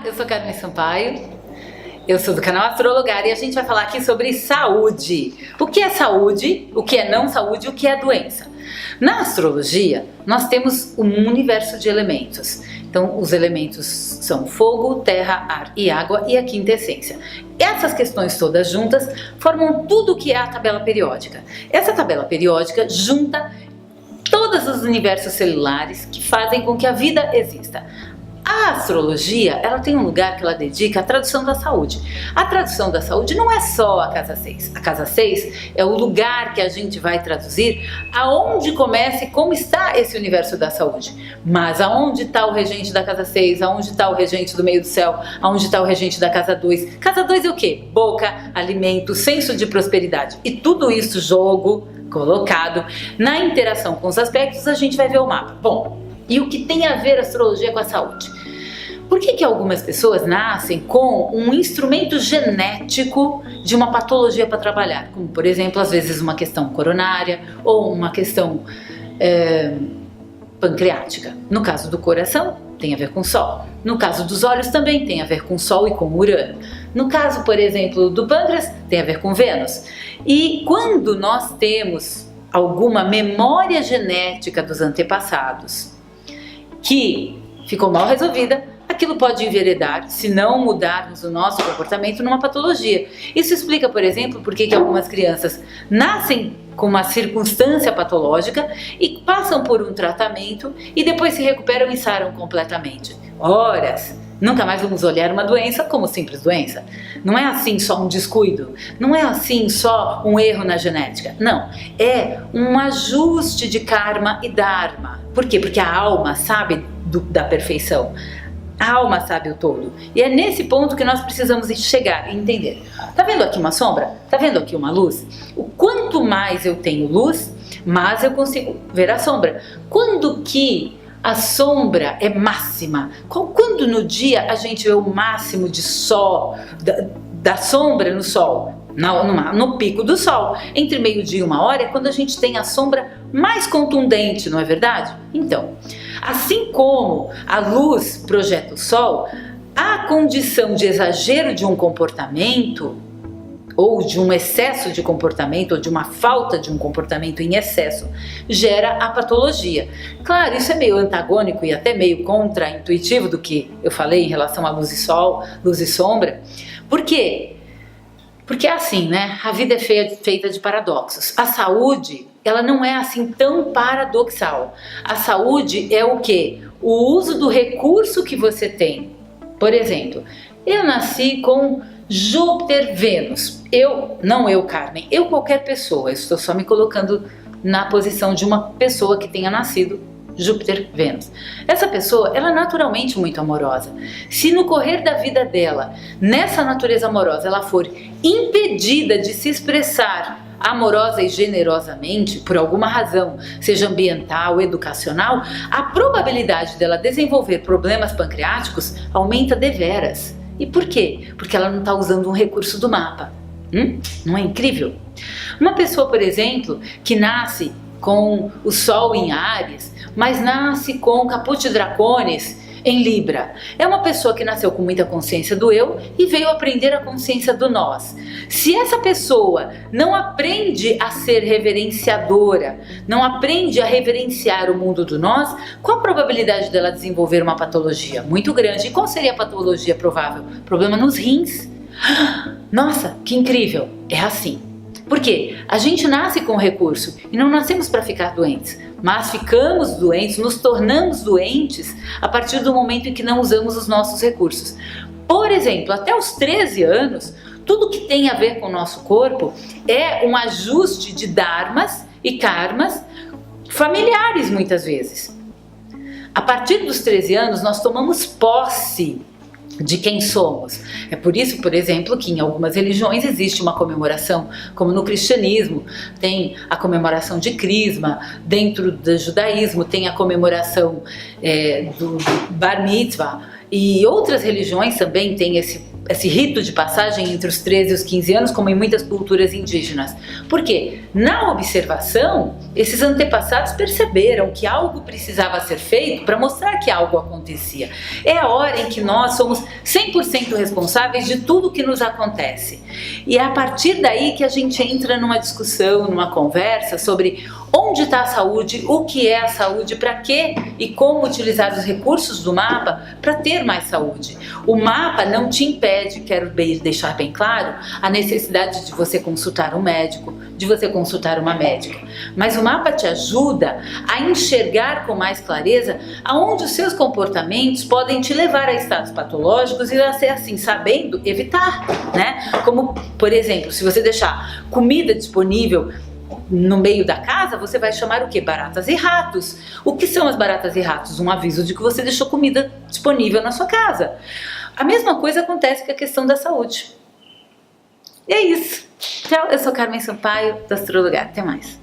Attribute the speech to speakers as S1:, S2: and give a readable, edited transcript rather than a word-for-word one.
S1: Eu sou Carmen Sampaio, eu sou do canal Astrologar e a gente vai falar aqui sobre saúde. O que é saúde, o que é não saúde, o que é doença. Na astrologia, nós temos um universo de elementos. Então, os elementos são fogo, terra, ar e água e a quinta essência. Essas questões todas juntas formam tudo o que é a tabela periódica. Essa tabela periódica junta todos os universos celulares que fazem com que a vida exista. A astrologia, ela tem um lugar que ela dedica à tradução da saúde. A tradução da saúde não é só a casa 6. A casa 6 é o lugar que a gente vai traduzir aonde começa e como está esse universo da saúde. Mas aonde está o regente da casa 6, aonde está o regente do meio do céu, aonde está o regente da casa 2. Casa 2 é o quê? Boca, alimento, senso de prosperidade. E tudo isso jogo colocado na interação com os aspectos, a gente vai ver o mapa. Bom, e o que tem a ver a astrologia com a saúde? Por que algumas pessoas nascem com um instrumento genético de uma patologia para trabalhar? Como, por exemplo, às vezes uma questão coronária ou uma questão pancreática. No caso do coração, tem a ver com o Sol. No caso dos olhos, também tem a ver com o Sol e com o Urano. No caso, por exemplo, do pâncreas, tem a ver com Vênus. E quando nós temos alguma memória genética dos antepassados que ficou mal resolvida, aquilo pode enveredar, se não mudarmos o nosso comportamento, numa patologia. Isso explica, por exemplo, por que algumas crianças nascem com uma circunstância patológica e passam por um tratamento e depois se recuperam e saram completamente. Horas! Nunca mais vamos olhar uma doença como simples doença. Não é assim só um descuido, não é assim só um erro na genética. Não, é um ajuste de karma e dharma. Por quê? Porque a alma sabe da perfeição. A alma sabe o todo. E é nesse ponto que nós precisamos chegar e entender. Tá vendo aqui uma sombra? Tá vendo aqui uma luz? O quanto mais eu tenho luz, mais eu consigo ver a sombra. Quando que a sombra é máxima? Quando no dia a gente vê o máximo de sol, da sombra no sol? No pico do sol, entre meio-dia e 1 hora, é quando a gente tem a sombra mais contundente, não é verdade? Então, assim como a luz projeta o sol, a condição de exagero de um comportamento, ou de um excesso de comportamento, ou de uma falta de um comportamento em excesso, gera a patologia. Claro, isso é meio antagônico e até meio contra-intuitivo do que eu falei em relação a luz e sol, luz e sombra. Por quê? Porque é assim, né? A vida é feita de paradoxos. A saúde, ela não é assim tão paradoxal. A saúde é o quê? O uso do recurso que você tem. Por exemplo, eu nasci com Júpiter, Vênus. Não eu, Carmen, eu qualquer pessoa. Eu estou só me colocando na posição de uma pessoa que tenha nascido Júpiter, Vênus. Essa pessoa, ela é naturalmente muito amorosa. Se no correr da vida dela, nessa natureza amorosa, ela for impedida de se expressar amorosa e generosamente, por alguma razão, seja ambiental, educacional, a probabilidade dela desenvolver problemas pancreáticos aumenta deveras. E por quê? Porque ela não está usando um recurso do mapa. Não é incrível? Uma pessoa, por exemplo, que nasce com o Sol em Áries, mas nasce com Caput Draconis em Libra. É uma pessoa que nasceu com muita consciência do eu e veio aprender a consciência do nós. Se essa pessoa não aprende a ser reverenciadora, não aprende a reverenciar o mundo do nós, qual a probabilidade dela desenvolver uma patologia? Muito grande. E qual seria a patologia provável? Problema nos rins. Nossa, que incrível! É assim. Por quê? A gente nasce com recurso e não nascemos para ficar doentes, mas ficamos doentes, nos tornamos doentes a partir do momento em que não usamos os nossos recursos. Por exemplo, até os 13 anos, tudo que tem a ver com o nosso corpo é um ajuste de dharmas e karmas familiares muitas vezes. A partir dos 13 anos, nós tomamos posse de quem somos. É por isso, por exemplo, que em algumas religiões existe uma comemoração, como no cristianismo tem a comemoração de Crisma, dentro do judaísmo tem a comemoração do Bar Mitzvah, E outras religiões também têm esse rito de passagem entre os 13 e os 15 anos, como em muitas culturas indígenas. Por quê? Na observação, esses antepassados perceberam que algo precisava ser feito para mostrar que algo acontecia. É a hora em que nós somos 100% responsáveis de tudo que nos acontece. E é a partir daí que a gente entra numa discussão, numa conversa sobre onde está a saúde, o que é a saúde, para quê e como utilizar os recursos do mapa para ter mais saúde. O mapa não te impede, quero deixar bem claro, a necessidade de você consultar um médico, de você consultar uma médica. Mas o mapa te ajuda a enxergar com mais clareza aonde os seus comportamentos podem te levar a estados patológicos e a ser assim, sabendo evitar, né? Como, por exemplo, se você deixar comida disponível no meio da casa, você vai chamar o que? Baratas e ratos. O que são as baratas e ratos? Um aviso de que você deixou comida disponível na sua casa. A mesma coisa acontece com a questão da saúde. E é isso. Tchau, eu sou Carmen Sampaio, da Astrologar. Até mais.